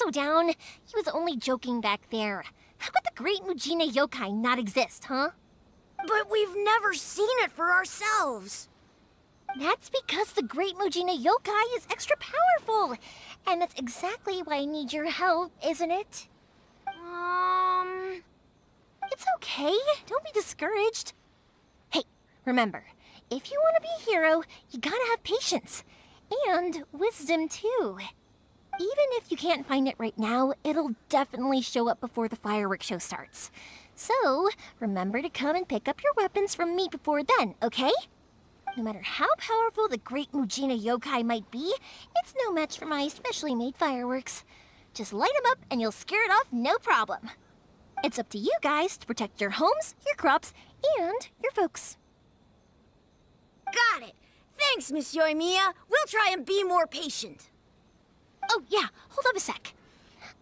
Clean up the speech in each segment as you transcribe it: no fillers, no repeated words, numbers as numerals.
slow down. He was only joking back there. How could the Great Mujina Yokai not exist, huh? But we've never seen it for ourselves. That's because the Great Mujina Yokai is extra powerful. And that's exactly why I need your help, isn't it? It's okay. Don't be discouraged. Hey, remember, if you want to be a hero, you gotta have patience. And wisdom, too. Even if you can't find it right now, it'll definitely show up before the fireworks show starts. So, remember to come and pick up your weapons from me before then, okay? No matter how powerful the Great Mujina Yokai might be, it's no match for my specially made fireworks. Just light them up and you'll scare it off no problem. It's up to you guys to protect your homes, your crops, and your folks. Got it. Thanks, Miss Yoimiya. We'll try and be more patient. Oh, yeah, hold up a sec.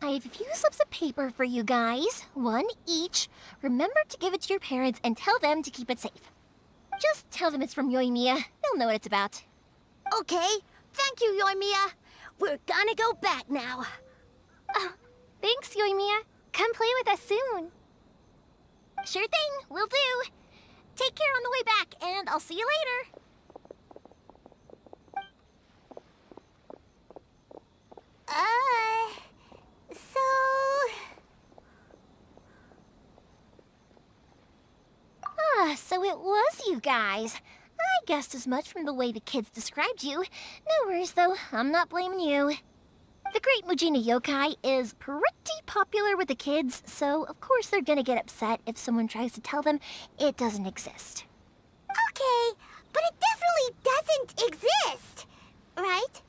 I have a few slips of paper for you guys, one each. Remember to give it to your parents and tell them to keep it safe. Just tell them it's from Yoimiya. They'll know what it's about. Okay. Thank you, Yoimiya. We're gonna go back now. Thanks, Yoimiya. Come play with us soon. Sure thing, will do. Take care on the way back, and I'll see you later. So it was you guys. I guessed as much from the way the kids described you. No worries, though. I'm not blaming you. The Great Mujina Yokai is pretty popular with the kids, so of course they're gonna get upset if someone tries to tell them it doesn't exist. Okay, but it definitely doesn't exist, right?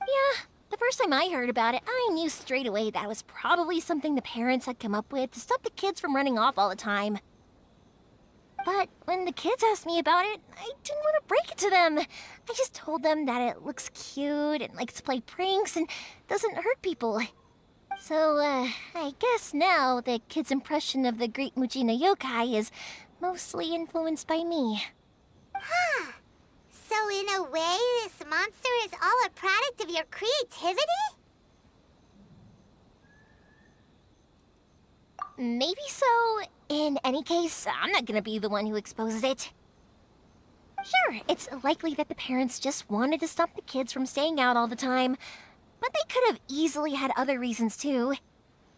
Yeah, the first time I heard about it, I knew straight away that was probably something the parents had come up with to stop the kids from running off all the time. But when the kids asked me about it, I didn't want to break it to them. I just told them that it looks cute and likes to play pranks and doesn't hurt people. So, I guess now the kids' impression of the Great Mujina Yokai is mostly influenced by me. Huh. So in a way, this monster is all a product of your creativity? Maybe so. In any case, I'm not gonna be the one who exposes it. Sure, it's likely that the parents just wanted to stop the kids from staying out all the time, but they could have easily had other reasons too.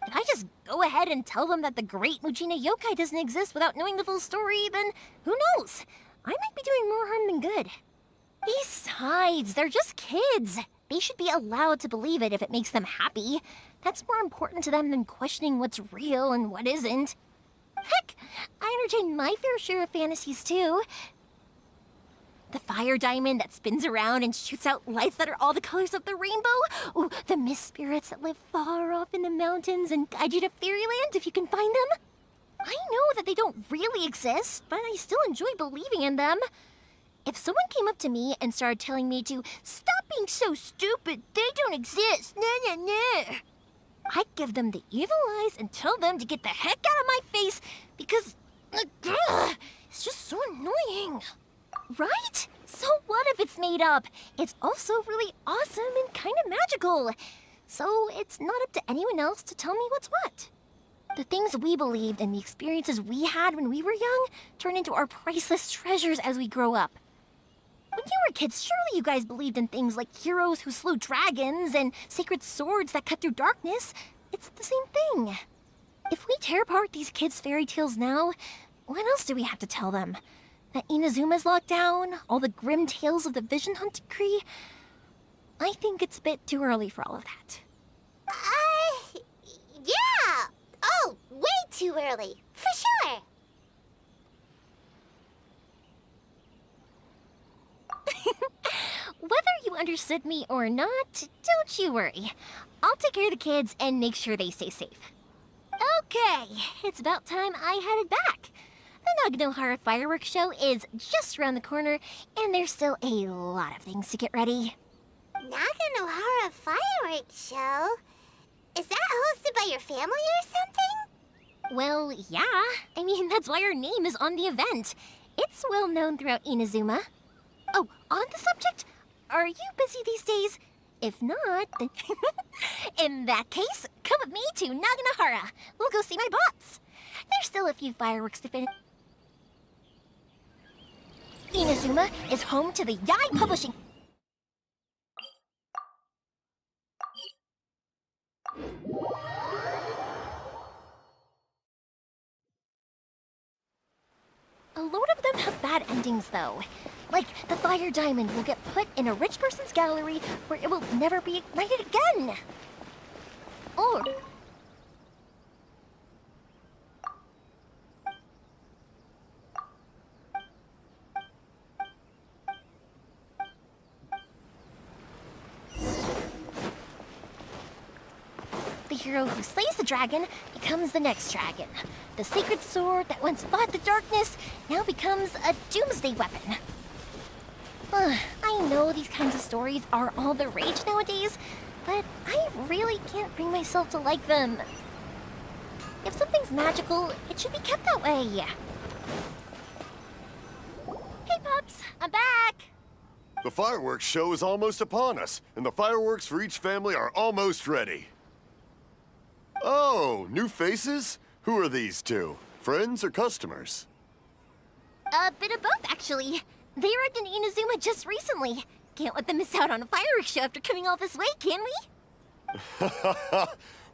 If I just go ahead and tell them that the Great Mujina Yokai doesn't exist without knowing the full story, then who knows? I might be doing more harm than good. Besides, they're just kids. They should be allowed to believe it if it makes them happy. That's more important to them than questioning what's real and what isn't. Heck, I entertain my fair share of fantasies too. The fire diamond that spins around and shoots out lights that are all the colors of the rainbow. Ooh, the mist spirits that live far off in the mountains and guide you to fairyland if you can find them. I know that they don't really exist, but I still enjoy believing in them. If someone came up to me and started telling me to stop being so stupid, they don't exist, I'd give them the evil eyes and tell them to get the heck out of my face because it's just so annoying. Right? So what if it's made up? It's also really awesome and kind of magical. So it's not up to anyone else to tell me what's what. The things we believed and the experiences we had when we were young turn into our priceless treasures as we grow up. When you were kids, surely you guys believed in things like heroes who slew dragons and sacred swords that cut through darkness. It's the same thing. If we tear apart these kids' fairy tales now, what else do we have to tell them? That Inazuma's locked down? All the grim tales of the Vision Hunt decree? I think it's a bit too early for all of that. Yeah! Oh, way too early, for sure! Whether you understood me or not, don't you worry. I'll take care of the kids and make sure they stay safe. Okay, it's about time I headed back. The Naganohara fireworks show is just around the corner, and there's still a lot of things to get ready. Naganohara fireworks show? Is that hosted by your family or something? Well, yeah. I mean, that's why our name is on the event. It's well known throughout Inazuma. Oh, on the subject, are you busy these days? If not, then... In that case, come with me to Naganahara. We'll go see my bots. There's still a few fireworks to finish. Inazuma is home to the Yai Publishing... A load of them have bad endings, though. Like, the fire diamond will get put in a rich person's gallery where it will never be ignited again. Or... the hero who slays the dragon becomes the next dragon. The sacred sword that once fought the darkness now becomes a doomsday weapon. I know these kinds of stories are all the rage nowadays, but I really can't bring myself to like them. If something's magical, it should be kept that way. Hey, Pops, I'm back! The fireworks show is almost upon us, and the fireworks for each family are almost ready. Oh, new faces? Who are these two? Friends or customers? A bit of both, actually. They arrived in Inazuma just recently. Can't let them miss out on a fireworks show after coming all this way, can we?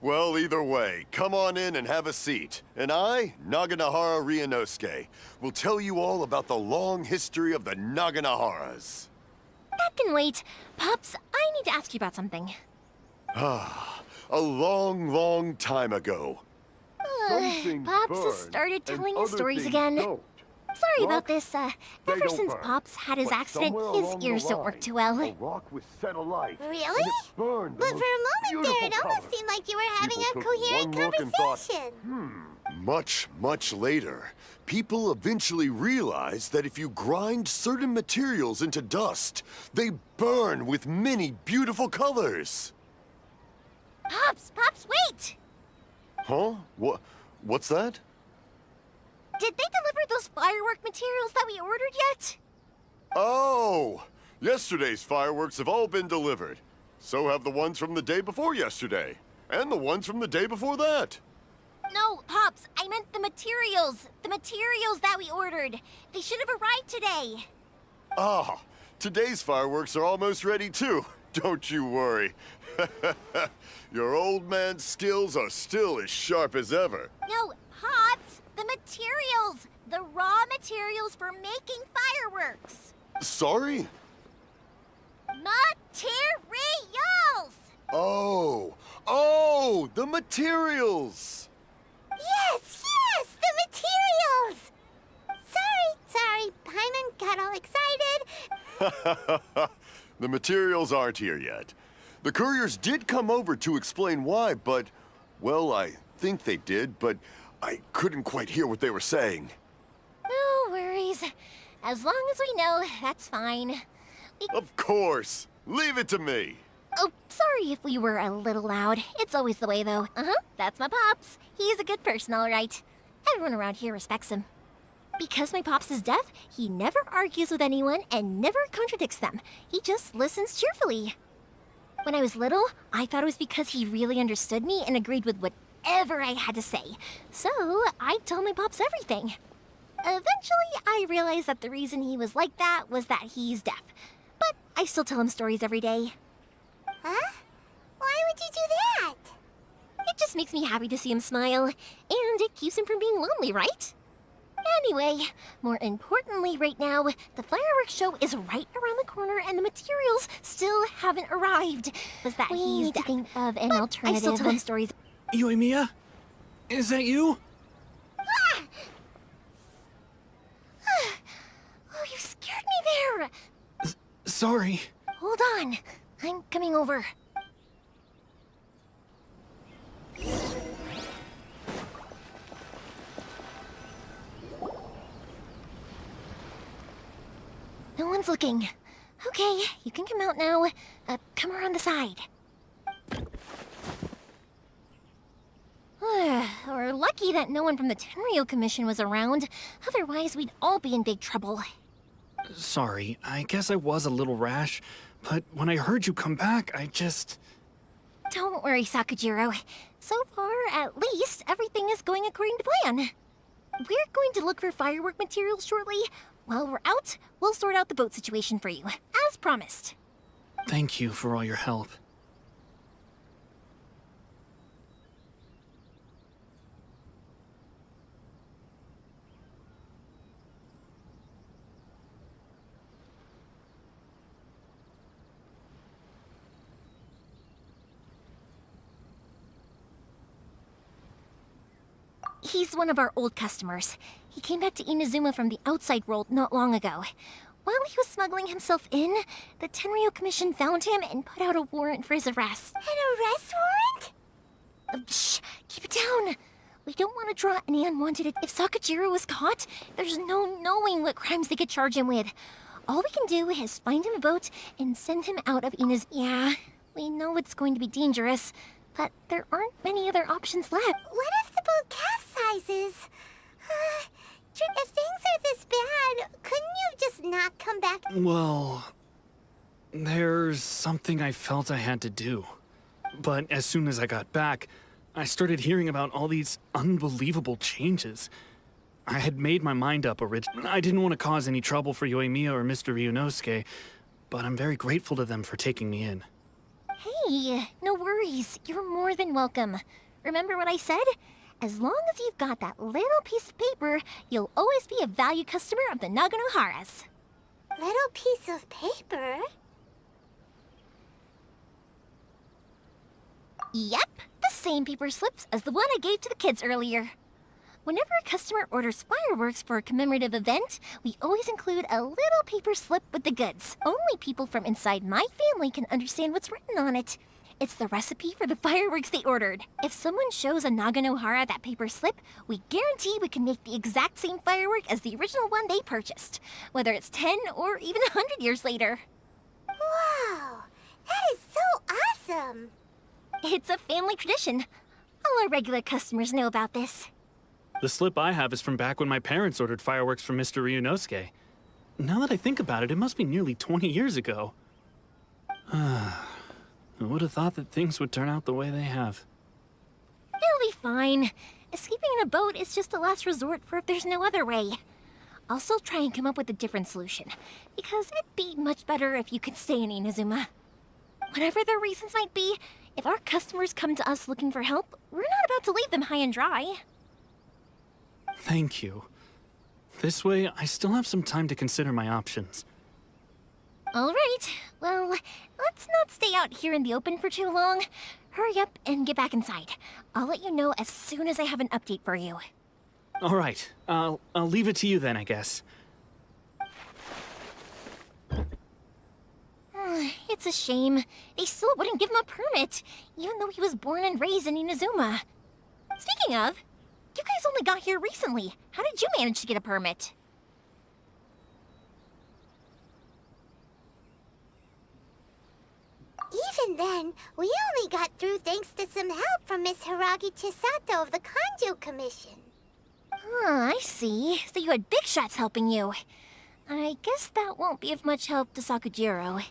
Well, either way, come on in and have a seat. And I, Naganahara Ryunosuke, will tell you all about the long history of the Naganaharas. That can wait. Pops, I need to ask you about something. A long, long time ago. Pops has started telling his stories again. Sorry about this. Ever since Pops had his accident, his ears don't work too well. rock was set alight. Really? But for a moment there, it almost seemed like you were having a coherent conversation. Much, much later, people eventually realized that if you grind certain materials into dust, they burn with many beautiful colors. Pops, wait! Huh? What's that? Did they deliver those firework materials that we ordered yet? Oh! Yesterday's fireworks have all been delivered. So have the ones from the day before yesterday. And the ones from the day before that. No, Pops, I meant the materials. The materials that we ordered. They should have arrived today. Ah, today's fireworks are almost ready too. Don't you worry. Your old man's skills are still as sharp as ever. No, Pops, the materials. The raw materials for making fireworks. Sorry? Materials! Oh, the materials! Yes, the materials! Sorry, Paimon got all excited. The materials aren't here yet. The couriers did come over to explain why, but, well, I think they did, but I couldn't quite hear what they were saying. No worries. As long as we know, that's fine. Of course! Leave it to me! Oh, sorry if we were a little loud. It's always the way, though. That's my Pops. He's a good person, all right. Everyone around here respects him. Because my Pops is deaf, he never argues with anyone and never contradicts them. He just listens cheerfully. When I was little, I thought it was because he really understood me and agreed with whatever I had to say. So, I'd tell my Pops everything. Eventually, I realized that the reason he was like that was that he's deaf. But I still tell him stories every day. Huh? Why would you do that? It just makes me happy to see him smile, and it keeps him from being lonely, right? Anyway, more importantly right now, the fireworks show is right around the corner and the materials still haven't arrived. Was that We he's need to deaf. think of an alternative. I still tell him stories. Yoimiya? Is that you? Oh, you scared me there! Sorry. Hold on, I'm coming over. No one's looking. Okay, you can come out now. Come around the side. We're lucky that no one from the Tenryo Commission was around. Otherwise, we'd all be in big trouble. Sorry, I guess I was a little rash, but when I heard you come back, I just... Don't worry, Sakujiro. So far, at least, everything is going according to plan. We're going to look for firework materials shortly. While we're out, we'll sort out the boat situation for you, as promised. Thank you for all your help. He's one of our old customers. He came back to Inazuma from the outside world not long ago. While he was smuggling himself in, the Tenryo Commission found him and put out a warrant for his arrest. An arrest warrant? Shh! Keep it down! We don't want to draw any unwanted... If Sakujiro was caught, there's no knowing what crimes they could charge him with. All we can do is find him a boat and send him out of Inazuma. Yeah, we know it's going to be dangerous, but there aren't many other options left. What if the boat capsizes? If things are this bad, couldn't you just not come back? Well, there's something I felt I had to do. But as soon as I got back, I started hearing about all these unbelievable changes. I had made my mind up originally. I didn't want to cause any trouble for Yoimiya or Mr. Ryunosuke, but I'm very grateful to them for taking me in. Hey, no worries. You're more than welcome. Remember what I said? As long as you've got that little piece of paper, you'll always be a valued customer of the Naganoharas. Little piece of paper? Yep, the same paper slips as the one I gave to the kids earlier. Whenever a customer orders fireworks for a commemorative event, we always include a little paper slip with the goods. Only people from inside my family can understand what's written on it. It's the recipe for the fireworks they ordered. If someone shows a Naganohara that paper slip, we guarantee we can make the exact same firework as the original one they purchased, whether it's 10 or even 100 years later. Wow, that is so awesome! It's a family tradition. All our regular customers know about this. The slip I have is from back when my parents ordered fireworks from Mr. Ryunosuke. Now that I think about it, it must be nearly 20 years ago. I would have thought that things would turn out the way they have. It'll be fine. Escaping in a boat is just a last resort for if there's no other way. I'll still try and come up with a different solution, because it'd be much better if you could stay in Inazuma. Whatever their reasons might be, if our customers come to us looking for help, we're not about to leave them high and dry. Thank you. This way, I still have some time to consider my options. All right, well, let's not stay out here in the open for too long. Hurry up and get back inside. I'll let you know as soon as I have an update for you. All right, I'll leave it to you then, I guess. It's a shame. They still wouldn't give him a permit, even though he was born and raised in Inazuma. Speaking of, you guys only got here recently. How did you manage to get a permit? Even then, we only got through thanks to some help from Miss Hiragi Chisato of the Kanjo Commission. I see. So you had big shots helping you. I guess that won't be of much help to Sakujiro.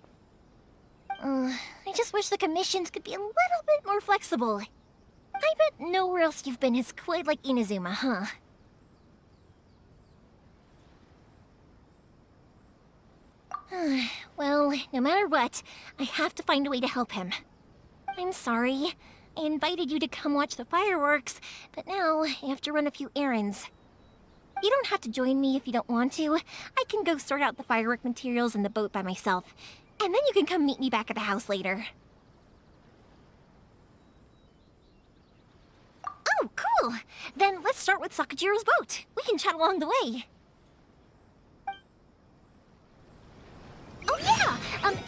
I just wish the commissions could be a little bit more flexible. I bet nowhere else you've been is quite like Inazuma, huh? Well, no matter what, I have to find a way to help him. I'm sorry. I invited you to come watch the fireworks, but now I have to run a few errands. You don't have to join me if you don't want to. I can go sort out the firework materials in the boat by myself, and then you can come meet me back at the house later. Oh, cool! Then let's start with Sakujiro's boat. We can chat along the way. Oh yeah!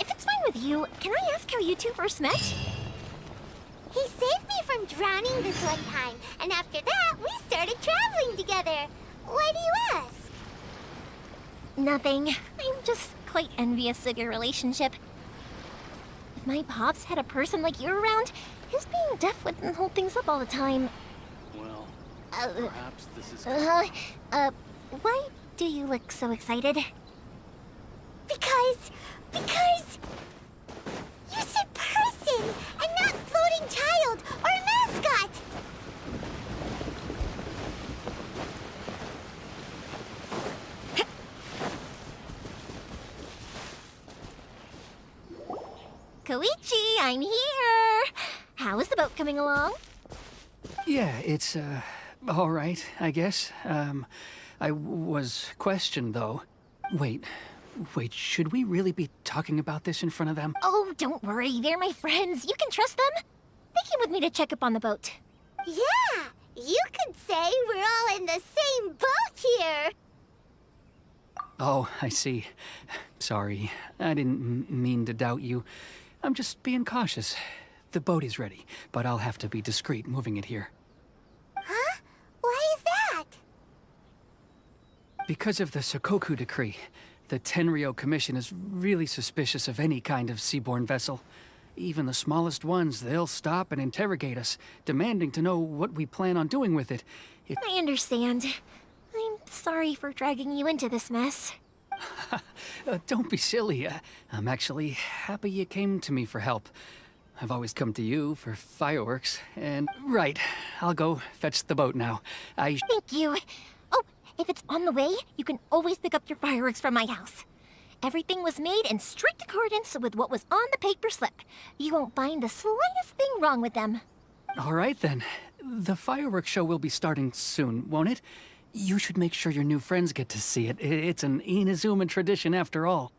If it's fine with you, can I ask how you two first met? He saved me from drowning this one time, and after that, we started traveling together. Why do you ask? Nothing. I'm just quite envious of your relationship. If my pops had a person like you around, his being deaf wouldn't hold things up all the time. Well, Uh, perhaps this is... Why do you look so excited? Because you said person and not floating child or mascot. Koichi, I'm here! How is the boat coming along? Yeah, it's, all right, I guess. I was questioned, though. Wait, should we really be talking about this in front of them? Oh, don't worry, they're my friends. You can trust them. They came with me to check up on the boat. Yeah, you could say we're all in the same boat here. Oh, I see. Sorry, I didn't mean to doubt you. I'm just being cautious. The boat is ready, but I'll have to be discreet moving it here. Huh? Why is that? Because of the Sokoku Decree, the Tenryou Commission is really suspicious of any kind of seaborne vessel. Even the smallest ones, they'll stop and interrogate us, demanding to know what we plan on doing with it. I understand. I'm sorry for dragging you into this mess. Don't be silly. I'm actually happy you came to me for help. I've always come to you for fireworks, and... Right, I'll go fetch the boat now. Thank you. Oh, if it's on the way, you can always pick up your fireworks from my house. Everything was made in strict accordance with what was on the paper slip. You won't find the slightest thing wrong with them. All right, then. The fireworks show will be starting soon, won't it? You should make sure your new friends get to see it. It's an Inazuman tradition after all.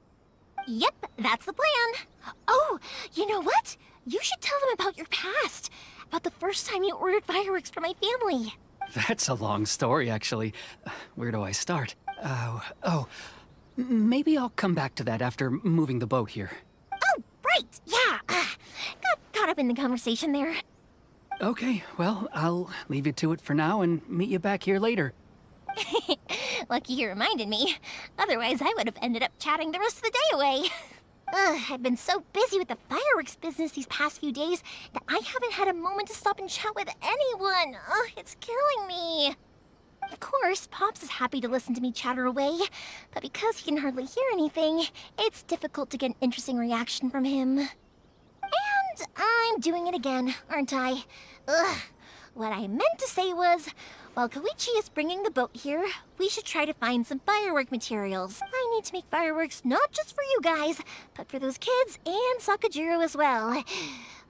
Yep, that's the plan. Oh, you know what? You should tell them about your past. About the first time you ordered fireworks for my family. That's a long story, actually. Where do I start? Maybe I'll come back to that after moving the boat here. Oh, right, yeah. Got caught up in the conversation there. Okay, well, I'll leave you to it for now and meet you back here later. Lucky you reminded me. Otherwise, I would have ended up chatting the rest of the day away. I've been so busy with the fireworks business these past few days that I haven't had a moment to stop and chat with anyone. It's killing me. Of course, Pops is happy to listen to me chatter away, but because he can hardly hear anything, it's difficult to get an interesting reaction from him. And I'm doing it again, aren't I? What I meant to say was, while Koichi is bringing the boat here, we should try to find some firework materials. I need to make fireworks not just for you guys, but for those kids and Sakajiro as well.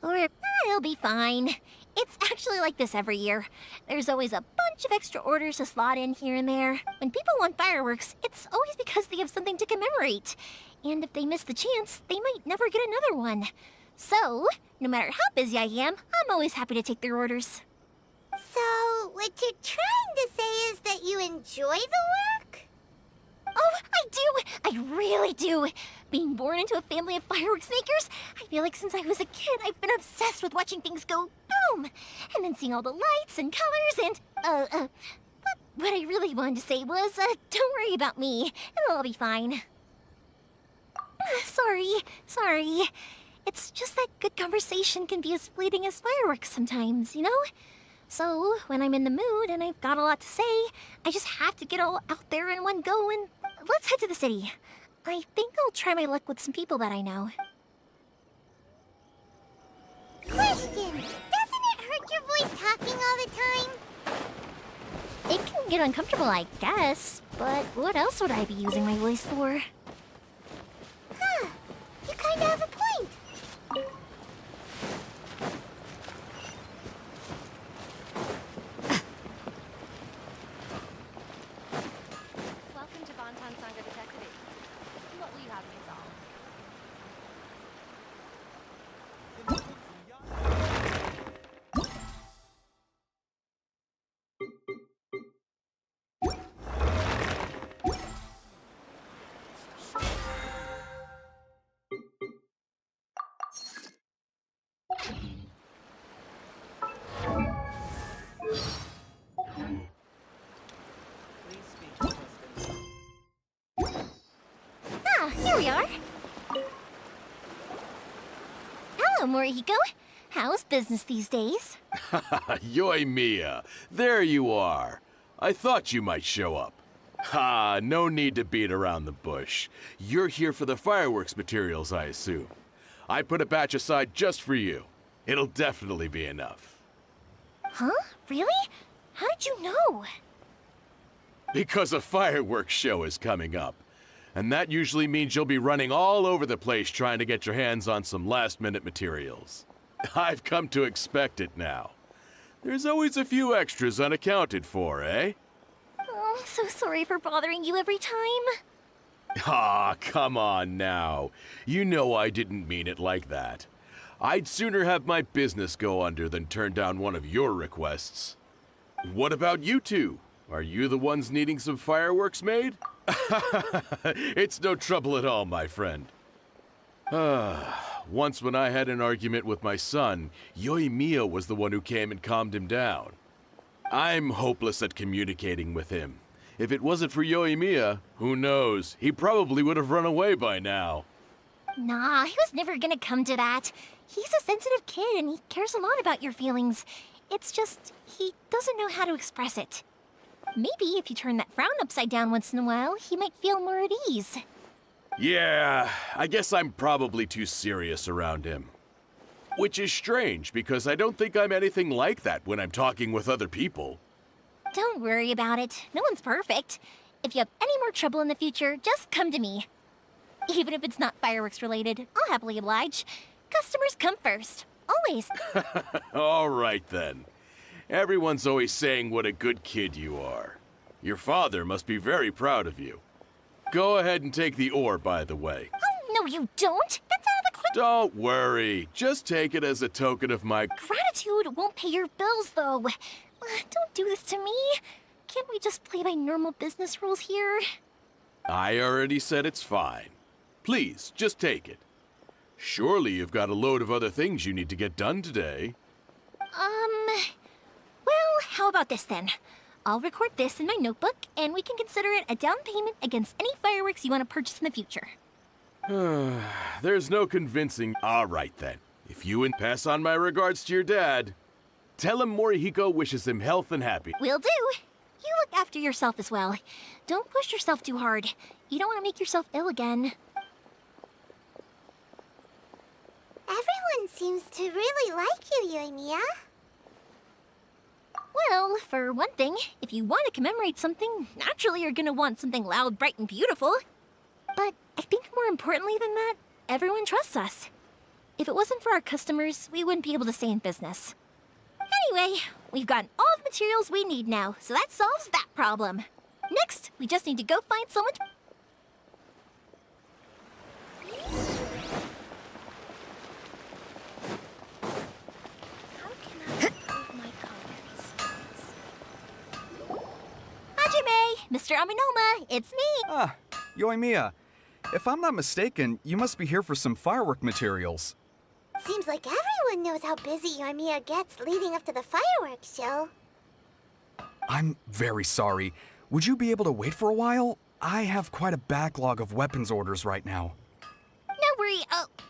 Or it'll be fine. It's actually like this every year. There's always a bunch of extra orders to slot in here and there. When people want fireworks, it's always because they have something to commemorate. And if they miss the chance, they might never get another one. So, no matter how busy I am, I'm always happy to take their orders. So, what you're trying to say is that you enjoy the work? Oh, I do! I really do! Being born into a family of fireworks makers, I feel like since I was a kid, I've been obsessed with watching things go boom! And then seeing all the lights and colors and, But what I really wanted to say was, don't worry about me. It'll all be fine. Sorry. It's just that good conversation can be as fleeting as fireworks sometimes, you know? So, when I'm in the mood and I've got a lot to say, I just have to get all out there in one go and let's head to the city. I think I'll try my luck with some people that I know. Question! Doesn't it hurt your voice talking all the time? It can get uncomfortable, I guess, but what else would I be using my voice for? Huh. You kinda have a point. Welcome to Bonton Sangha Detective Agency. What will you have me solve? Here we are. Hello, Morihiko. How's business these days? Yoimiya, there you are. I thought you might show up. Ha, no need to beat around the bush. You're here for the fireworks materials, I assume. I put a batch aside just for you. It'll definitely be enough. Huh? Really? How did you know? Because a fireworks show is coming up. And that usually means you'll be running all over the place trying to get your hands on some last-minute materials. I've come to expect it now. There's always a few extras unaccounted for, eh? Oh, I'm so sorry for bothering you every time. Ah, come on now. You know I didn't mean it like that. I'd sooner have my business go under than turn down one of your requests. What about you two? Are you the ones needing some fireworks made? It's no trouble at all, my friend. Once when I had an argument with my son, Yoimiya was the one who came and calmed him down. I'm hopeless at communicating with him. If it wasn't for Yoimiya, who knows, he probably would have run away by now. Nah, he was never gonna come to that. He's a sensitive kid and he cares a lot about your feelings. It's just, he doesn't know how to express it. Maybe if you turn that frown upside down once in a while, he might feel more at ease. Yeah, I guess I'm probably too serious around him. Which is strange, because I don't think I'm anything like that when I'm talking with other people. Don't worry about it. No one's perfect. If you have any more trouble in the future, just come to me. Even if it's not fireworks related, I'll happily oblige. Customers come first. Always. All right then. Everyone's always saying what a good kid you are. Your father must be very proud of you. Go ahead and take the ore, by the way. Oh, no you don't. That's out of the question. Don't worry. Just take it as a token of my... Gratitude won't pay your bills, though. Don't do this to me. Can't we just play by normal business rules here? I already said it's fine. Please, just take it. Surely you've got a load of other things you need to get done today. Well, how about this then? I'll record this in my notebook, and we can consider it a down payment against any fireworks you want to purchase in the future. There's no convincing... All right then. If you and pass on my regards to your dad, tell him Morihiko wishes him health and happiness. Will do. You look after yourself as well. Don't push yourself too hard. You don't want to make yourself ill again. Everyone seems to really like you, Yoimiya. Well, for one thing, if you want to commemorate something, naturally you're gonna want something loud, bright, and beautiful. But I think more importantly than that, everyone trusts us. If it wasn't for our customers, we wouldn't be able to stay in business. Anyway, we've gotten all the materials we need now, so that solves that problem. Next, we just need to go find someone to... How can I improve my colors? Hajime! Mr. Aminoma, it's me! Ah, Yoimiya. If I'm not mistaken, you must be here for some firework materials. Seems like everyone knows how busy Yoimiya gets leading up to the fireworks show. I'm very sorry. Would you be able to wait for a while? I have quite a backlog of weapons orders right now. No worry.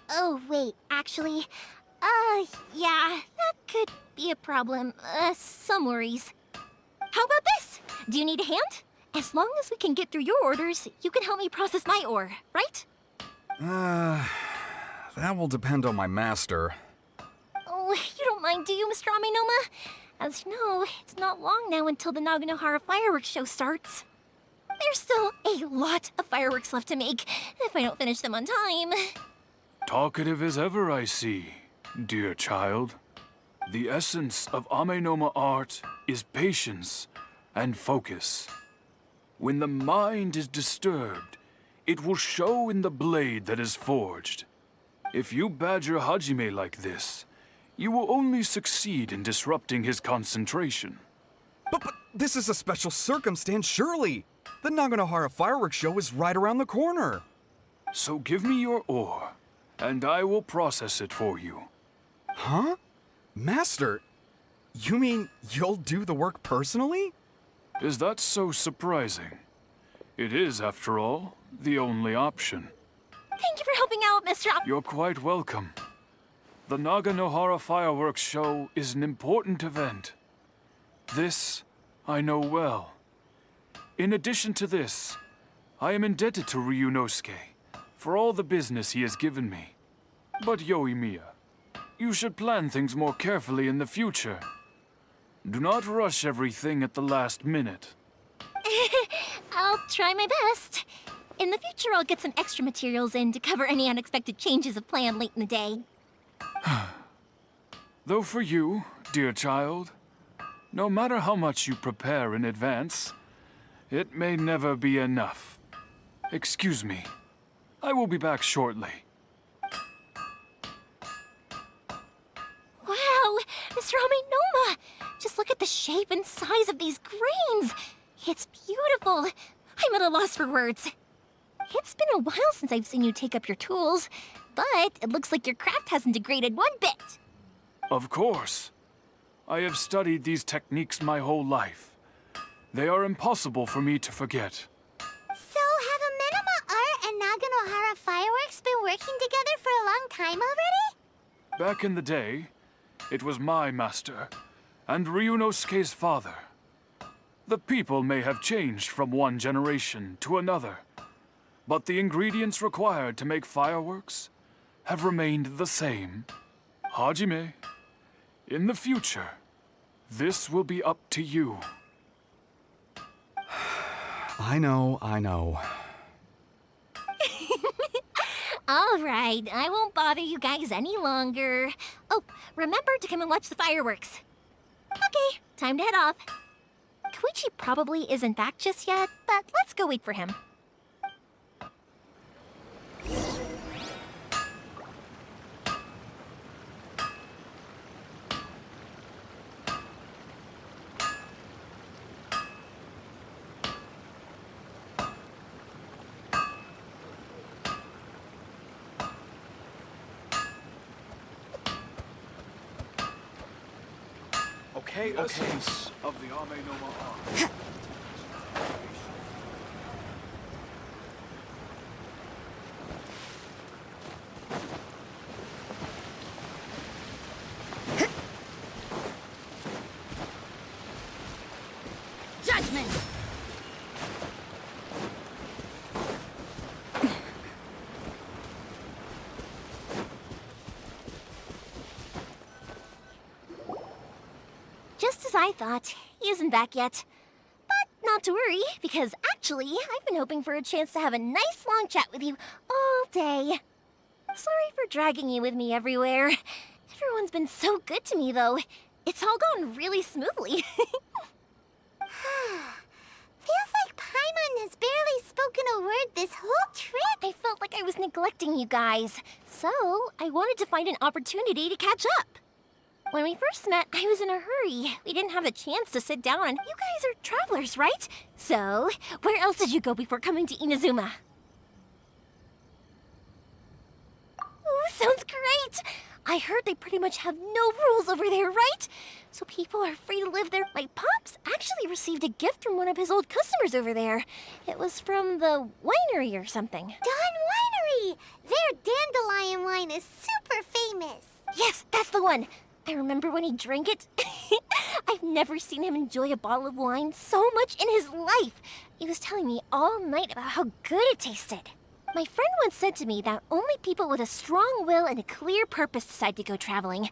Oh, wait, actually, yeah, that could be a problem. Some worries. How about this? Do you need a hand? As long as we can get through your orders, you can help me process my ore, right? That will depend on my master. Oh, you don't mind, do you, Mr. Aminoma? As you know, it's not long now until the Naganohara fireworks show starts. There's still a lot of fireworks left to make, if I don't finish them on time. Talkative as ever, I see, dear child. The essence of Amenoma art is patience and focus. When the mind is disturbed, it will show in the blade that is forged. If you badger Hajime like this, you will only succeed in disrupting his concentration. But this is a special circumstance, surely. The Naganohara fireworks show is right around the corner. So give me your ore, and I will process it for you. Huh? Master, you mean you'll do the work personally? Is that so surprising? It is, after all, the only option. Thank you for helping out, Mr. You're quite welcome. The Naganohara fireworks show is an important event. This I know well. In addition to this, I am indebted to Ryunosuke for all the business he has given me. But Yoimiya, you should plan things more carefully in the future. Do not rush everything at the last minute. I'll try my best. In the future, I'll get some extra materials in to cover any unexpected changes of plan late in the day. Though for you, dear child, no matter how much you prepare in advance, it may never be enough. Excuse me. I will be back shortly. Wow, Mr. Amenoma! Just look at the shape and size of these grains! It's beautiful! I'm at a loss for words. It's been a while since I've seen you take up your tools, but it looks like your craft hasn't degraded one bit. Of course. I have studied these techniques my whole life. They are impossible for me to forget. So, have Amenoma Art and Naganohara Fireworks been working together for a long time already? Back in the day, it was my master, and Ryunosuke's father. The people may have changed from one generation to another, but the ingredients required to make fireworks have remained the same. Hajime, in the future, this will be up to you. I know. All right, I won't bother you guys any longer. Oh, remember to come and watch the fireworks. Okay, time to head off. Koichi probably isn't back just yet, but let's go wait for him. Okay. Essence of the Amenoma art. Judgment! Just as I thought, he isn't back yet. But not to worry, because actually, I've been hoping for a chance to have a nice long chat with you all day. Sorry for dragging you with me everywhere. Everyone's been so good to me, though. It's all gone really smoothly. Feels like Paimon has barely spoken a word this whole trip. I felt like I was neglecting you guys, so I wanted to find an opportunity to catch up. When we first met, I was in a hurry. We didn't have a chance to sit down, and you guys are travelers, right? So, where else did you go before coming to Inazuma? Ooh, sounds great! I heard they pretty much have no rules over there, right? So people are free to live there. My pops actually received a gift from one of his old customers over there. It was from the winery or something. Dawn Winery! Their dandelion wine is super famous. Yes, that's the one. I remember when he drank it. I've never seen him enjoy a bottle of wine so much in his life. He was telling me all night about how good it tasted. My friend once said to me that only people with a strong will and a clear purpose decide to go traveling.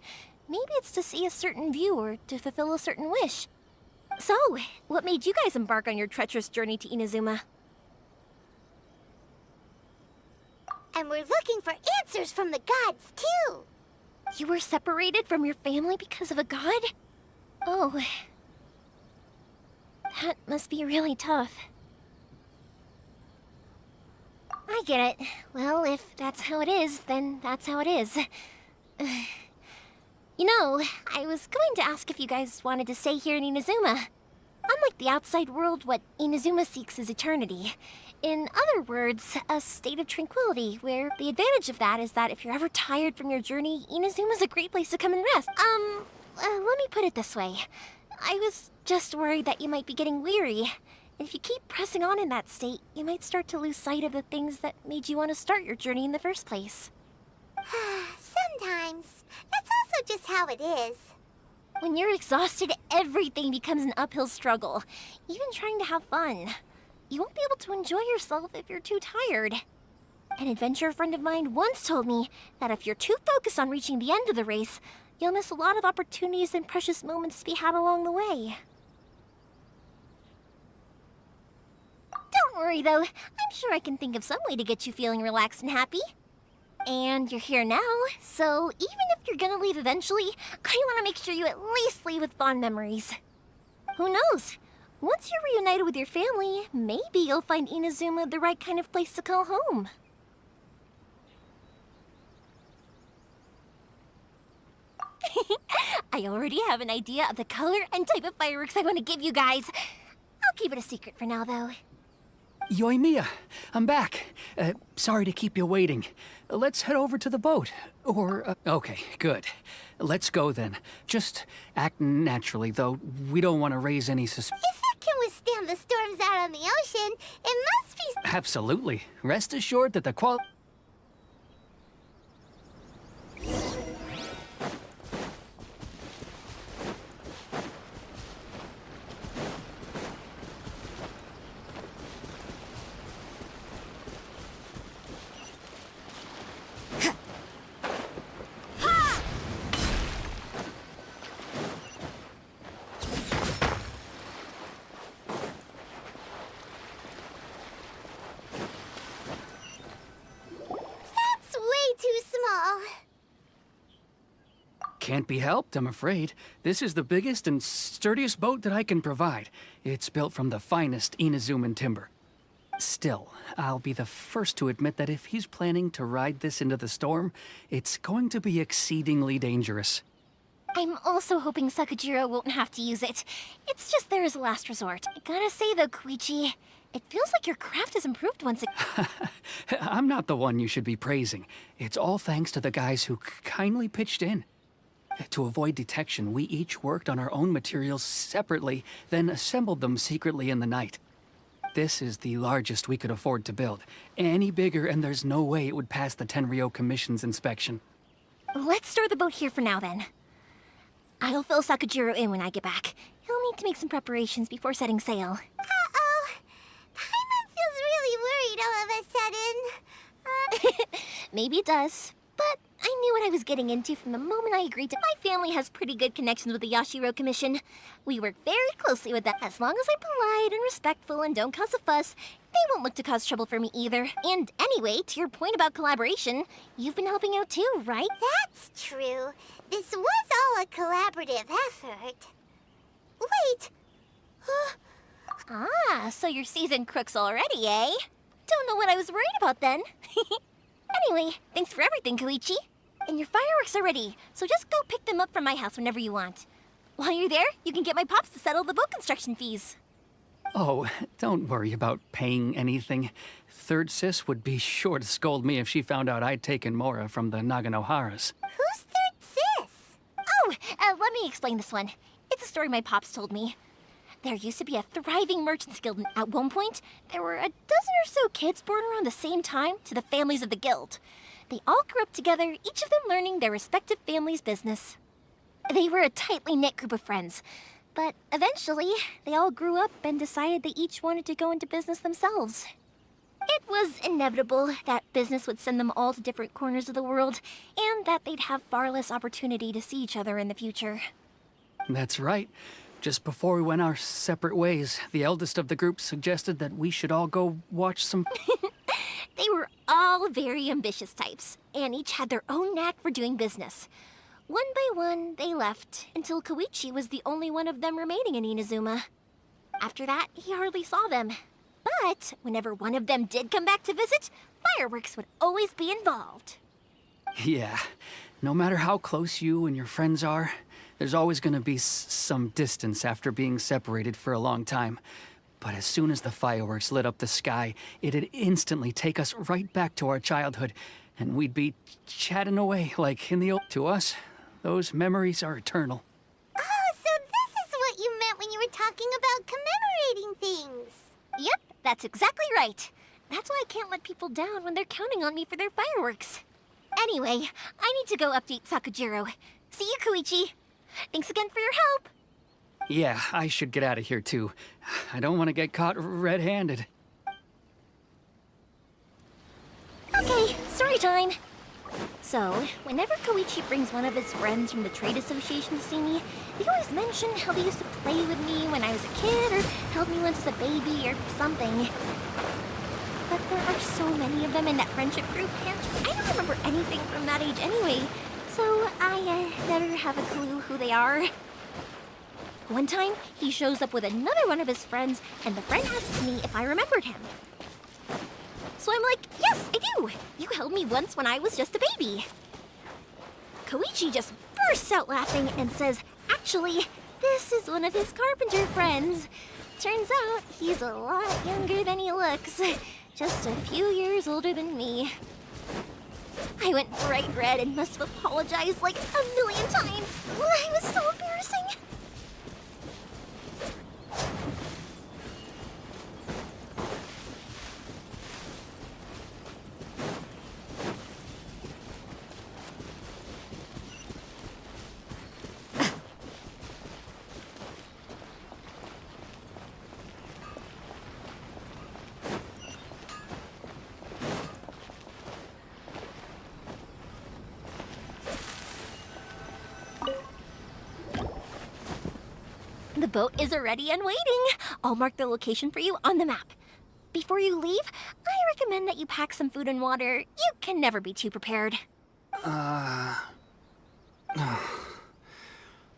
Maybe it's to see a certain view or to fulfill a certain wish. So, what made you guys embark on your treacherous journey to Inazuma? And we're looking for answers from the gods, too. You were separated from your family because of a god? Oh. That must be really tough. I get it. Well, if that's how it is, then that's how it is. You know, I was going to ask if you guys wanted to stay here in Inazuma. Unlike the outside world, what Inazuma seeks is eternity. In other words, a state of tranquility, where the advantage of that is that if you're ever tired from your journey, Inazuma's a great place to come and rest. Let me put it this way. I was just worried that you might be getting weary. And if you keep pressing on in that state, you might start to lose sight of the things that made you want to start your journey in the first place. Sometimes. That's also just how it is. When you're exhausted, everything becomes an uphill struggle, even trying to have fun. you won't be able to enjoy yourself if you're too tired. An adventurer friend of mine once told me that if you're too focused on reaching the end of the race, you'll miss a lot of opportunities and precious moments to be had along the way. Don't worry, though. I'm sure I can think of some way to get you feeling relaxed and happy. And you're here now, so even if you're gonna leave eventually, I want to make sure you at least leave with fond memories. Who knows? Once you're reunited with your family, maybe you'll find Inazuma the right kind of place to call home. I already have an idea of the color and type of fireworks I want to give you guys. I'll keep it a secret for now, though. Yoimiya, I'm back. Sorry to keep you waiting. Let's head over to the boat. Or, okay, good. Let's go then. Just act naturally, though. We don't want to raise any suspicion. If it can withstand the storms out on the ocean, it must be... Absolutely. Rest assured that the That's way too small. Can't be helped, I'm afraid. This is the biggest and sturdiest boat that I can provide. It's built from the finest Inazuman timber. Still, I'll be the first to admit that if he's planning to ride this into the storm, it's going to be exceedingly dangerous. I'm also hoping Sakajiro won't have to use it. It's just there as a last resort. I gotta say though, Koichi, it feels like your craft has improved once again. I'm not the one you should be praising. It's all thanks to the guys who kindly pitched in. To avoid detection, we each worked on our own materials separately, then assembled them secretly in the night. This is the largest we could afford to build. Any bigger and there's no way it would pass the Tenryou Commission's inspection. Let's store the boat here for now then. I'll fill Sakajiro in when I get back. He'll need to make some preparations before setting sail. Uh-oh. Paimon feels really worried all of a sudden. Maybe it does, but I knew what I was getting into from the moment I agreed to. My family has pretty good connections with the Yashiro Commission. We work very closely with them. As long as I'm polite and respectful and don't cause a fuss, they won't look to cause trouble for me either. And anyway, to your point about collaboration, you've been helping out too, right? That's true. This was all a collaborative effort. Wait. Ah, so you're seasoned crooks already, eh? Don't know what I was worried about then. Anyway, thanks for everything, Koichi. And your fireworks are ready, so just go pick them up from my house whenever you want. While you're there, you can get my pops to settle the boat construction fees. Oh, don't worry about paying anything. Third Sis would be sure to scold me if she found out I'd taken Mora from the Naganoharas. Who's Third Sis? Oh, let me explain this one. It's a story my pops told me. There used to be a thriving merchants guild, and at one point, there were a dozen or so kids born around the same time to the families of the guild. They all grew up together, each of them learning their respective family's business. They were a tightly knit group of friends, but eventually, they all grew up and decided they each wanted to go into business themselves. It was inevitable that business would send them all to different corners of the world, and that they'd have far less opportunity to see each other in the future. That's right. Just before we went our separate ways, the eldest of the group suggested that we should all go watch some... They were all very ambitious types, and each had their own knack for doing business. One by one, they left, until Koichi was the only one of them remaining in Inazuma. After that, he hardly saw them. But whenever one of them did come back to visit, fireworks would always be involved. Yeah, no matter how close you and your friends are, there's always gonna be some distance after being separated for a long time. But as soon as the fireworks lit up the sky, it'd instantly take us right back to our childhood, and we'd be chatting away like in the old... To us, those memories are eternal. Oh, so this is what you meant when you were talking about commemorating things. Yep, that's exactly right. That's why I can't let people down when they're counting on me for their fireworks. Anyway, I need to go update Sakajiro. See you, Koichi. Thanks again for your help. Yeah, I should get out of here too. I don't want to get caught red-handed. story time! So, whenever Koichi brings one of his friends from the trade association to see me, they always mention how they used to play with me when I was a kid, or held me once as a baby, or something. But there are so many of them in that friendship group, and I don't remember anything from that age anyway, so I never have a clue who they are. One time, he shows up with another one of his friends, and the friend asks me if I remembered him. So I'm like, yes, I do! You held me once when I was just a baby. Koichi just bursts out laughing and says, actually, this is one of his carpenter friends. Turns out he's a lot younger than he looks. Just a few years older than me. I went bright red and must have apologized like a million times. It was so embarrassing. The boat is ready and waiting. I'll mark the location for you on the map. Before you leave, I recommend that you pack some food and water. You can never be too prepared.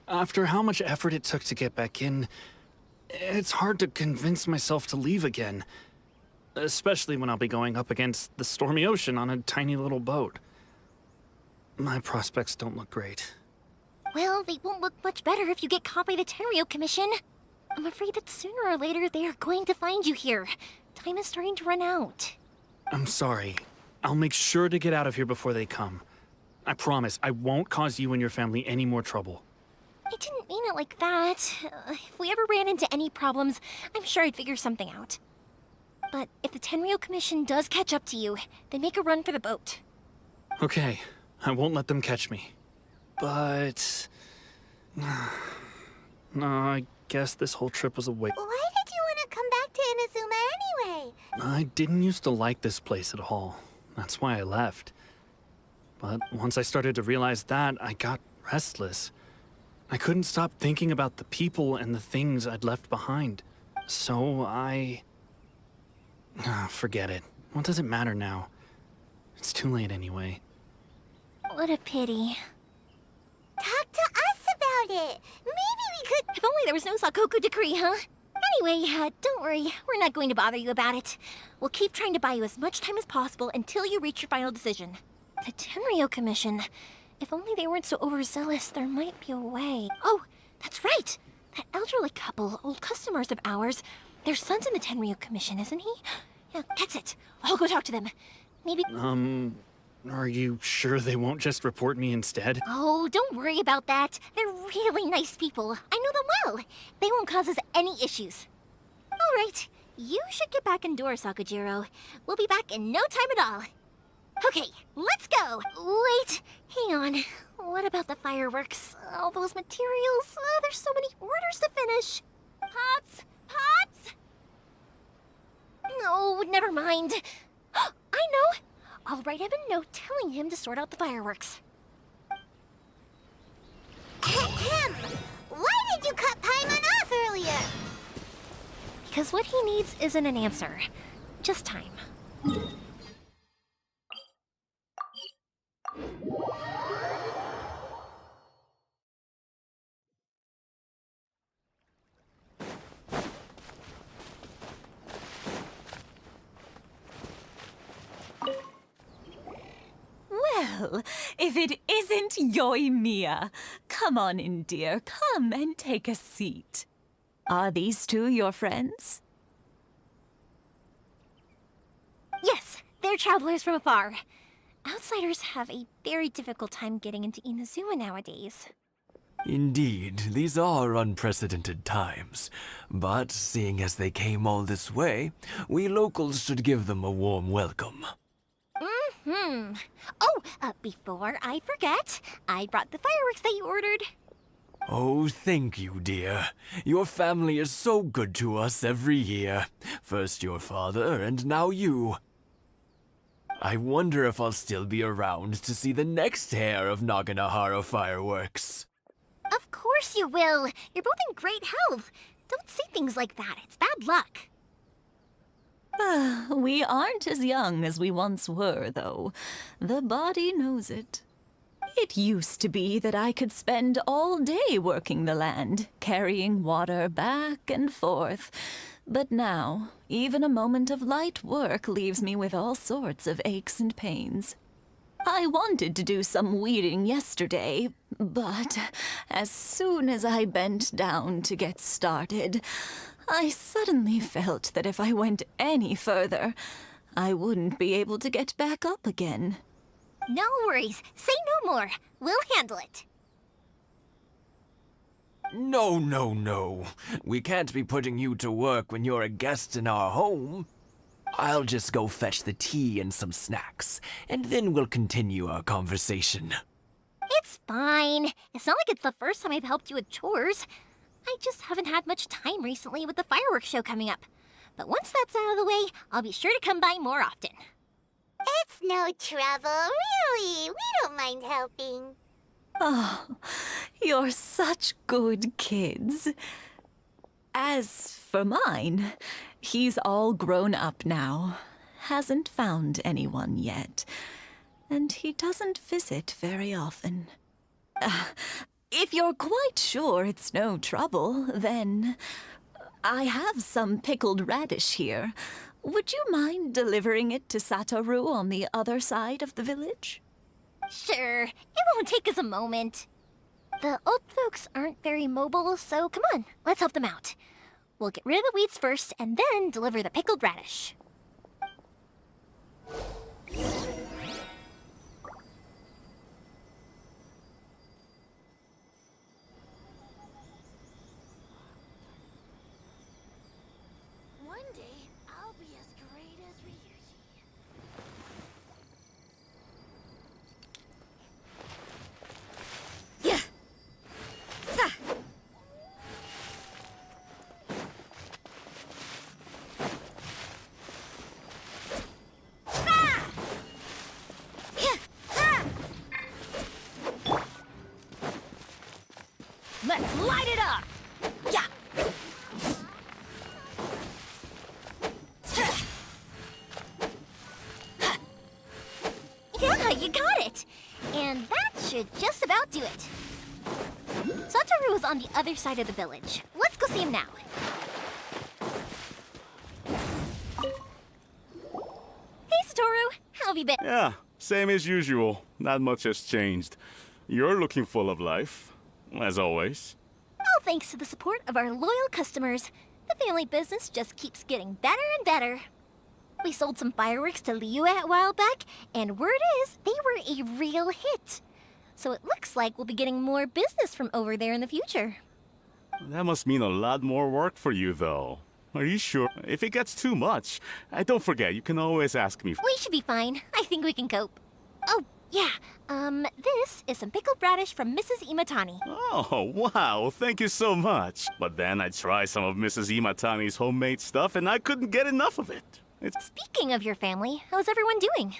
After how much effort it took to get back in, it's hard to convince myself to leave again. Especially when I'll be going up against the stormy ocean on a tiny little boat. My prospects don't look great. Well, they won't look much better if you get caught by the Tenryou Commission. I'm afraid that sooner or later they are going to find you here. Time is starting to run out. I'm sorry. I'll make sure to get out of here before they come. I promise I won't cause you and your family any more trouble. I didn't mean it like that. If we ever ran into any problems, I'm sure I'd figure something out. But if the Tenryou Commission does catch up to you, then make a run for the boat. Okay, I won't let them catch me. But... no, I guess this whole trip was a waste. Why did you want to come back to Inazuma anyway? I didn't used to like this place at all. That's why I left. But once I started to realize that, I got restless. I couldn't stop thinking about the people and the things I'd left behind. So I... forget it. What does it matter now? It's too late anyway. What a pity. Talk to us about it. Maybe we could... If only there was no Sakoku decree, huh? Anyway, don't worry. We're not going to bother you about it. We'll keep trying to buy you as much time as possible until you reach your final decision. The Tenryou Commission. If only they weren't so overzealous, there might be a way. Oh, that's right! That elderly couple, old customers of ours. Their son's in the Tenryou Commission, isn't he? Yeah, that's it. I'll go talk to them. Maybe... Are you sure they won't just report me instead? Oh, don't worry about that. They're really nice people. I know them well. They won't cause us any issues. All right. You should get back indoors, Sakujiro. We'll be back in no time at all. Okay, let's go. Wait, hang on. What about the fireworks? All those materials? There's so many orders to finish. Pops! Pops! No, never mind. I know. I'll write him a note telling him to sort out the fireworks. Ahem. Why did you cut Paimon off earlier? Because what he needs isn't an answer, just time. Well, if it isn't Yoimiya. Come on in, dear. Come and take a seat. Are these two your friends? Yes, they're travelers from afar. Outsiders have a very difficult time getting into Inazuma nowadays. Indeed, these are unprecedented times. But seeing as they came all this way, we locals should give them a warm welcome. Oh, before I forget, I brought the fireworks that you ordered. Oh, thank you, dear. Your family is so good to us every year. First your father, and now you. I wonder if I'll still be around to see the next hair of Naganahara fireworks. Of course you will. You're both in great health. Don't say things like that. It's bad luck. We aren't as young as we once were, though. The body knows it. It used to be that I could spend all day working the land, carrying water back and forth. But now, even a moment of light work leaves me with all sorts of aches and pains. I wanted to do some weeding yesterday, but as soon as I bent down to get started, I suddenly felt that if I went any further, I wouldn't be able to get back up again. No worries. Say no more. We'll handle it. No, no, no. We can't be putting you to work when you're a guest in our home. I'll just go fetch the tea and some snacks, and then we'll continue our conversation. It's fine. It's not like it's the first time I've helped you with chores. I just haven't had much time recently with the fireworks show coming up. But once that's out of the way, I'll be sure to come by more often. It's no trouble, really. We don't mind helping. Oh, you're such good kids. As for mine, he's all grown up now. Hasn't found anyone yet. And he doesn't visit very often. If you're quite sure it's no trouble, then I have some pickled radish here. Would you mind delivering it to Satoru on the other side of the village? Sure. It won't take us a moment. The old folks aren't very mobile, so come on, let's help them out. We'll get rid of the weeds first, and then deliver the pickled radish. One day, I'll be as great as Ryuji. Yeah. Sa. Let's light it up! Yeah! Yeah, you got it! And that should just about do it. Satoru is on the other side of the village. Let's go see him now. Hey, Satoru! How have you been? Yeah, same as usual. Not much has changed. You're looking full of life, as always. All thanks to the support of our loyal customers. The family business just keeps getting better and better. We sold some fireworks to Liu a while back, and word is they were a real hit. So it looks like we'll be getting more business from over there in the future. That must mean a lot more work for you, though. Are you sure? If it gets too much, don't forget, you can always ask me. We should be fine. I think we can cope. Oh, yeah. This is some pickled radish from Mrs. Imatani. Oh, wow, thank you so much. But then I tried some of Mrs. Imatani's homemade stuff, and I couldn't get enough of it. Speaking of your family, how's everyone doing?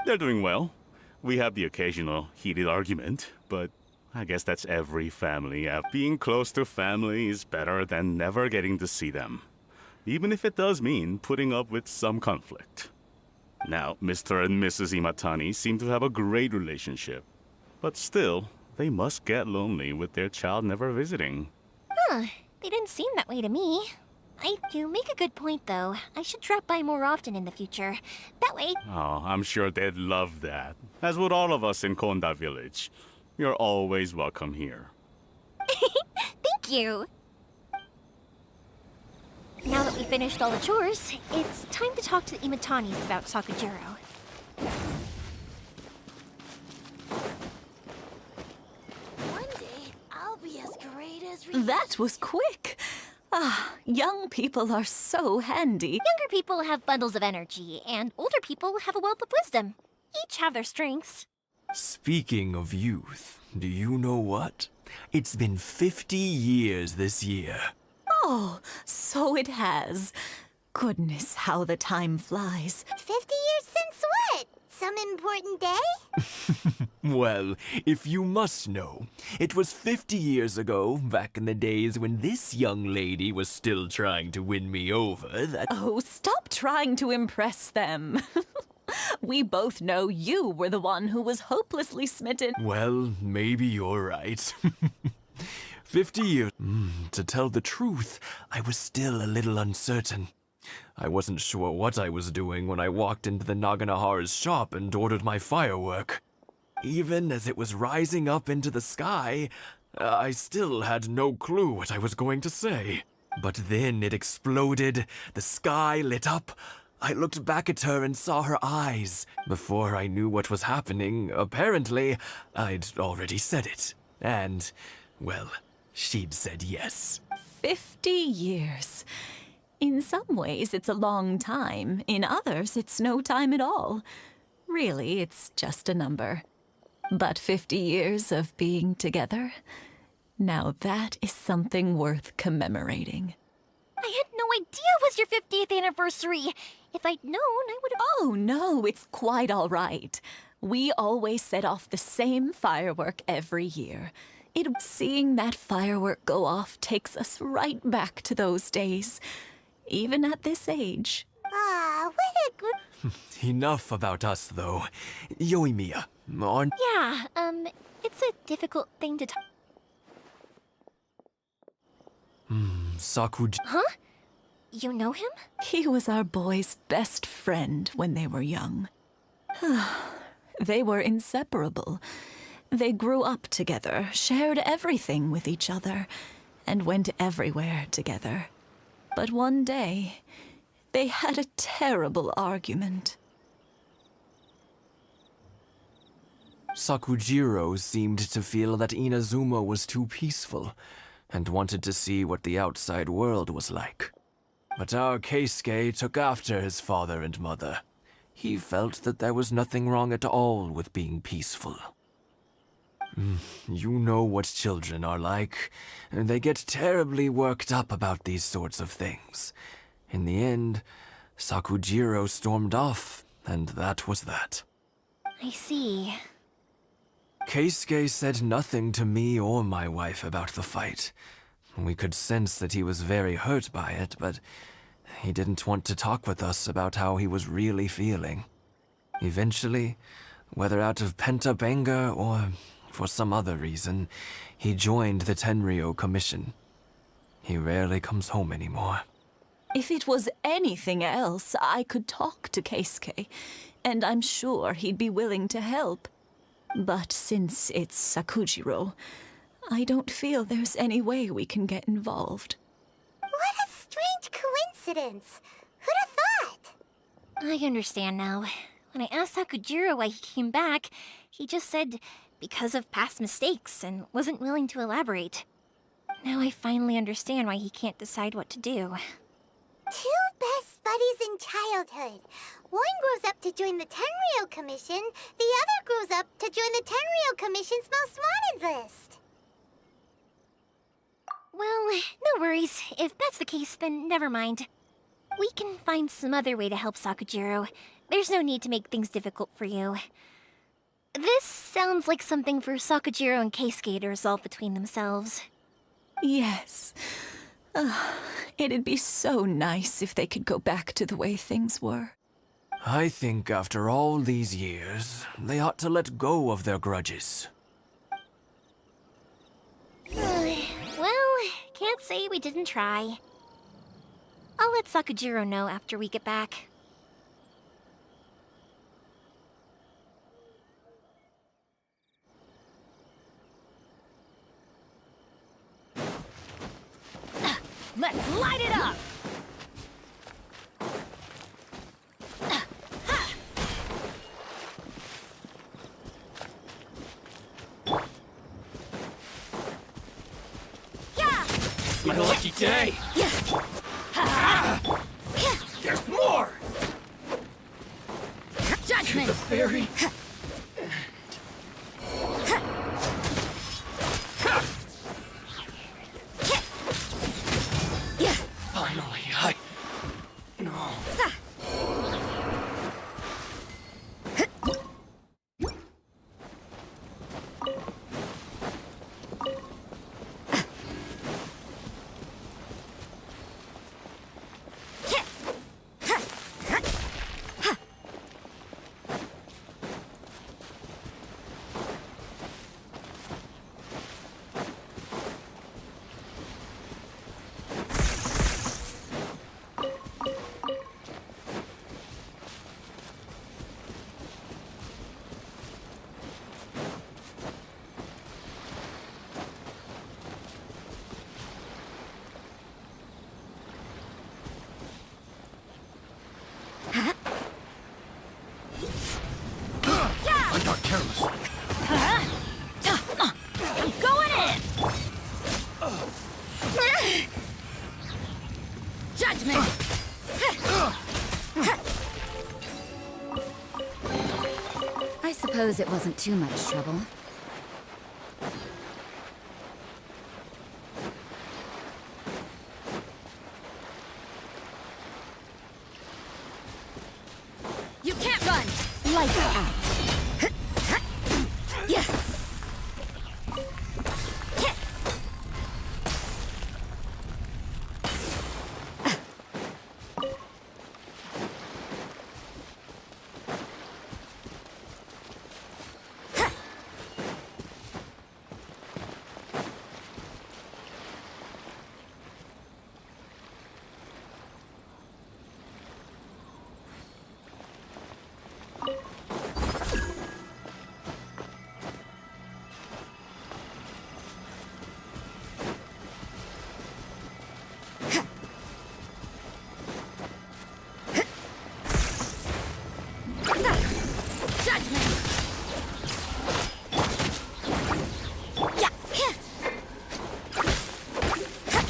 They're doing well. We have the occasional heated argument, but I guess that's every family. Being close to family is better than never getting to see them, even if it does mean putting up with some conflict. Now, Mr. and Mrs. Imatani seem to have a great relationship, but still, they must get lonely with their child never visiting. Huh, they didn't seem that way to me. You make a good point, though. I should drop by more often in the future. That way... Oh, I'm sure they'd love that. As would all of us in Konda Village. You're always welcome here. Thank you! Now that we finished all the chores, it's time to talk to the Imatanis about Sakujiro. One day, I'll be as great as Ryuji. That was quick! Ah, young people are so handy. Younger people have bundles of energy, and older people have a wealth of wisdom. Each have their strengths. Speaking of youth, do you know what? It's been 50 years this year. Oh, so it has. Goodness, how the time flies. 50 years since what? some important day? Well, if you must know, it was 50 years ago, back in the days when this young lady was still trying to win me over, that... Oh, stop trying to impress them. We both know you were the one who was hopelessly smitten. Well, maybe you're right. 50 years... to tell the truth, I was still a little uncertain. I wasn't sure what I was doing when I walked into the Naganahara's shop and ordered my firework. Even as it was rising up into the sky, I still had no clue what I was going to say. But then it exploded, the sky lit up. I looked back at her and saw her eyes. Before I knew what was happening, apparently, I'd already said it. And, well, she'd said yes. 50 years. In some ways, it's a long time. In others, it's no time at all. Really, it's just a number. But 50 years of being together? Now that is something worth commemorating. I had no idea it was your 50th anniversary. If I'd known, I would have... Oh, no, it's quite all right. We always set off the same firework every year. Seeing that firework go off takes us right back to those days. Even at this age. Ah, what a good... Enough about us, though. Yoimiya, aren't... Yeah, it's a difficult thing to talk... Sakuji... Huh? You know him? He was our boys' best friend when they were young. They were inseparable. They grew up together, shared everything with each other, and went everywhere together. But one day, they had a terrible argument. Sakujiro seemed to feel that Inazuma was too peaceful, and wanted to see what the outside world was like. But our Keisuke took after his father and mother. He felt that there was nothing wrong at all with being peaceful. You know what children are like. They get terribly worked up about these sorts of things. In the end, Sakujiro stormed off, and that was that. I see. Keisuke said nothing to me or my wife about the fight. We could sense that he was very hurt by it, but he didn't want to talk with us about how he was really feeling. Eventually, whether out of pent-up anger or for some other reason, he joined the Tenryou Commission. He rarely comes home anymore. If it was anything else, I could talk to Keisuke, and I'm sure he'd be willing to help. But since it's Sakujiro, I don't feel there's any way we can get involved. What a strange coincidence. Who'd have thought? I understand now. When I asked Sakujiro why he came back, he just said because of past mistakes and wasn't willing to elaborate. Now I finally understand why he can't decide what to do. Two best buddies in childhood. One grows up to join the Tenryou Commission, the other grows up to join the Tenryou Commission's most wanted list. Well, no worries. If that's the case, then never mind. We can find some other way to help Sakujiro. There's no need to make things difficult for you. This sounds like something for Sakujiro and Keisuke to resolve between themselves. Yes. It'd be so nice if they could go back to the way things were. I think after all these years, they ought to let go of their grudges. Well, can't say we didn't try. I'll let Sakujiro know after we get back. Let's light it up! It's my lucky day! There's more! Judgment! The fairy! Finally, No. Judgment! I suppose it wasn't too much trouble. You can't run! Lights out. Yeah.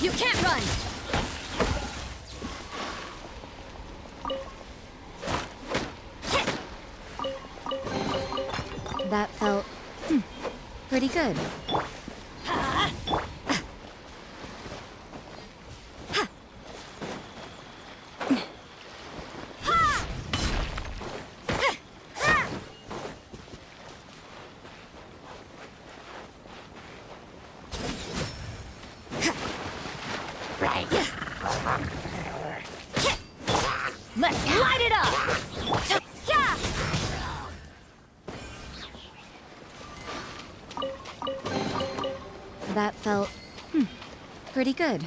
You can't run! That felt pretty good. Let's light it up! Yeah! That felt pretty good.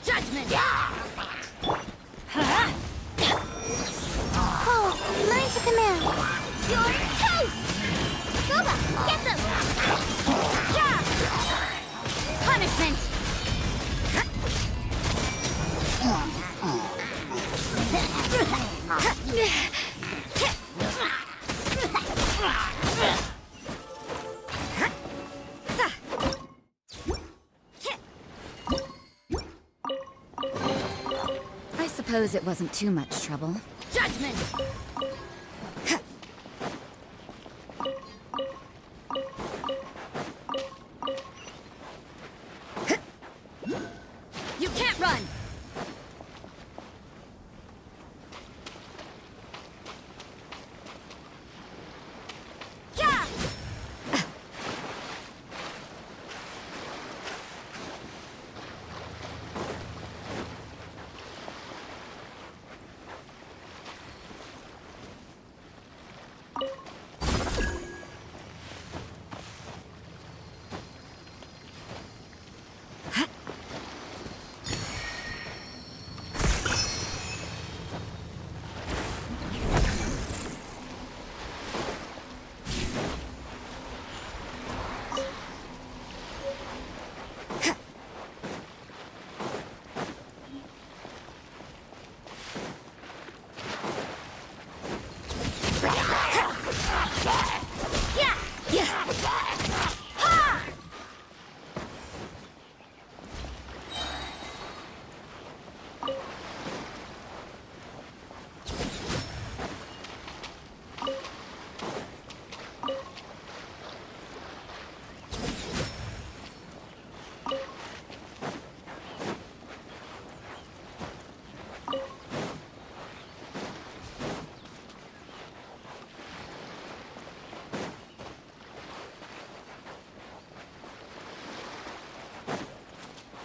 Judgment! Oh, mine took him out. You're toast! Goba, get them! Yeah! Punishment! I suppose it wasn't too much trouble. Judgment! You can't run! Yeah!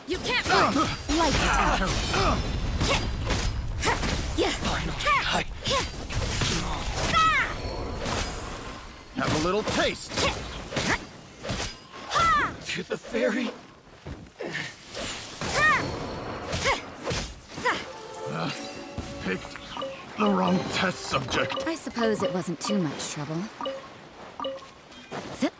You can't run! Lights out. Have a little taste. To the ferry. Picked the wrong test subject. I suppose it wasn't too much trouble. Zip.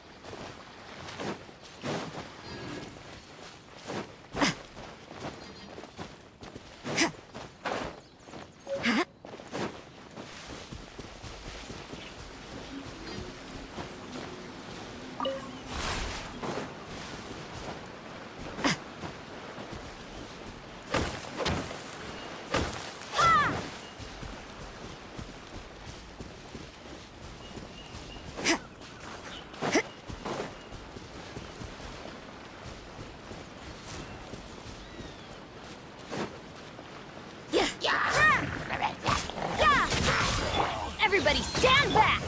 Everybody stand back!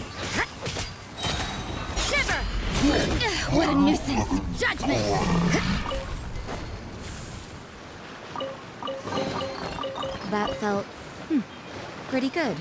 Shiver! What a nuisance! Judgment! That felt pretty good.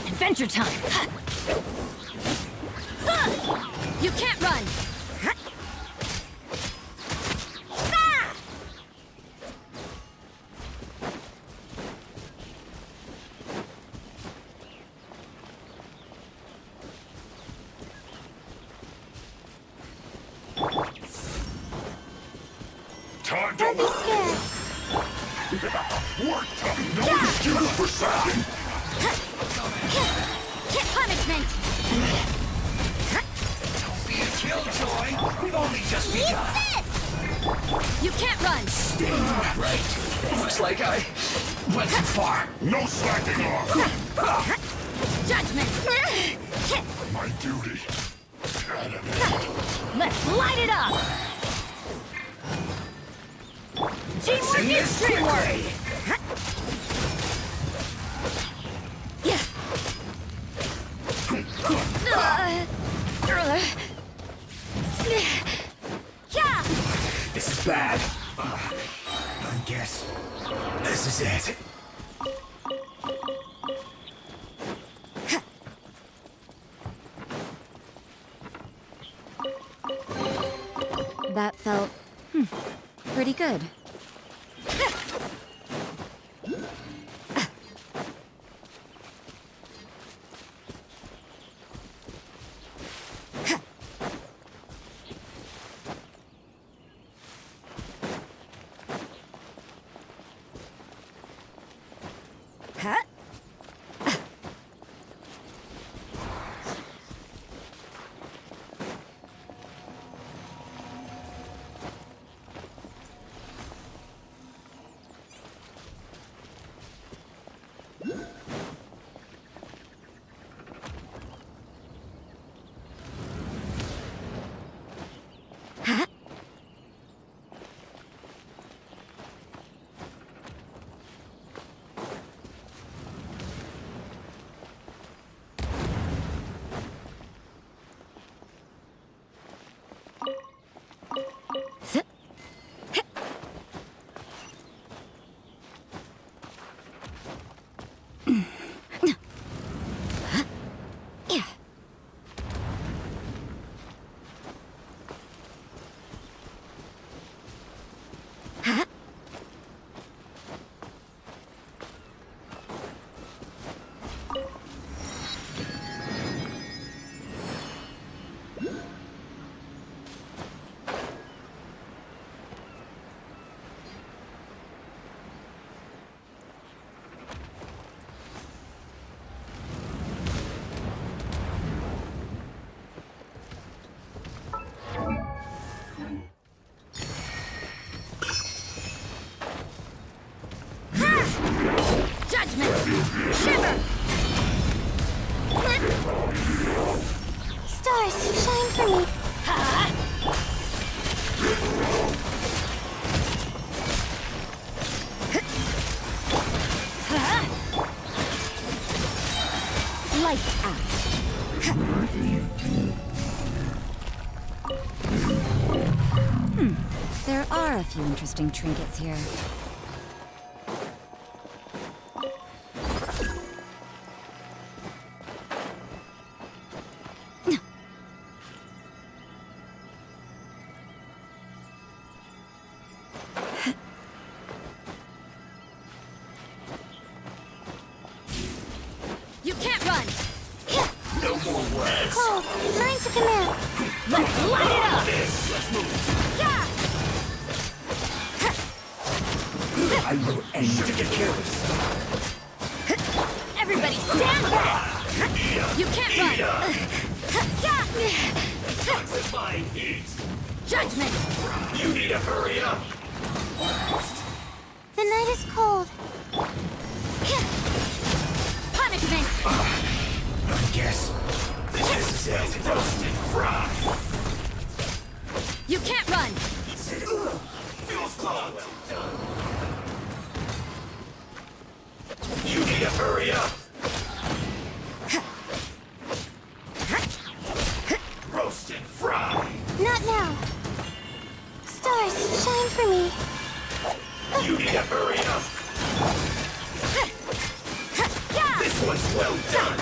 Adventure time! You can't run! Don't be scared. What? No excuse for sacking! Punishment! Don't be a killjoy. We've only just begun. You can't run! Right. Looks like I went too far. No slacking off! Judgment! My duty. Let's light it up! Teamwork is teamwork! This is bad. I guess this is it. That felt pretty good. Stars, shine for me. Lights out. There are are a few interesting trinkets here. You can't run! No more words. Cold, mine's a command. Let's light it up! Let's move. Yeah! I will end the kills. Everybody stand back! You can't run! Intensifying heat. Judgment! You need to hurry up. The night is cold. Punishment! I guess this is it. Roasted fry. You can't run! Feels good. You need to hurry up. Roasted fry. Not now. Stars, shine for me. You need to hurry up. This one's well done.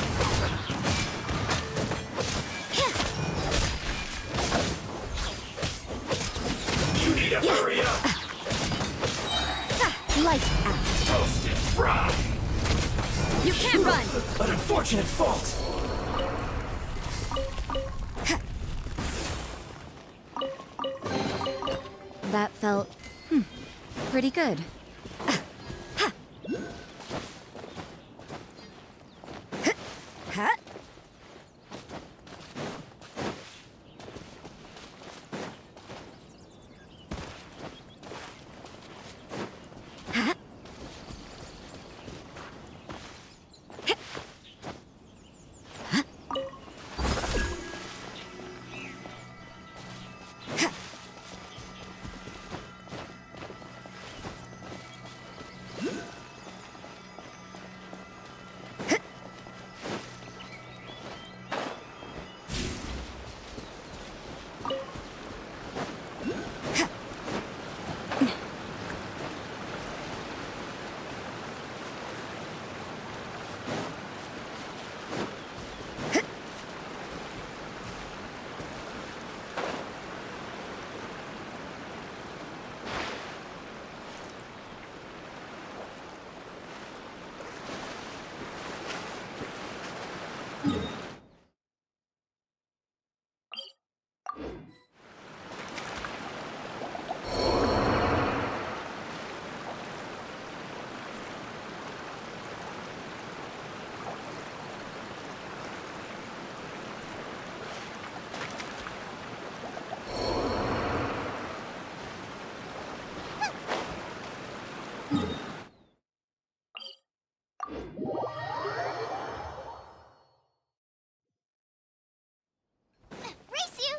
You need to hurry up. Lights out. Roasted fry. You can't run! An unfortunate fault. That felt, pretty good. Huh? Race you!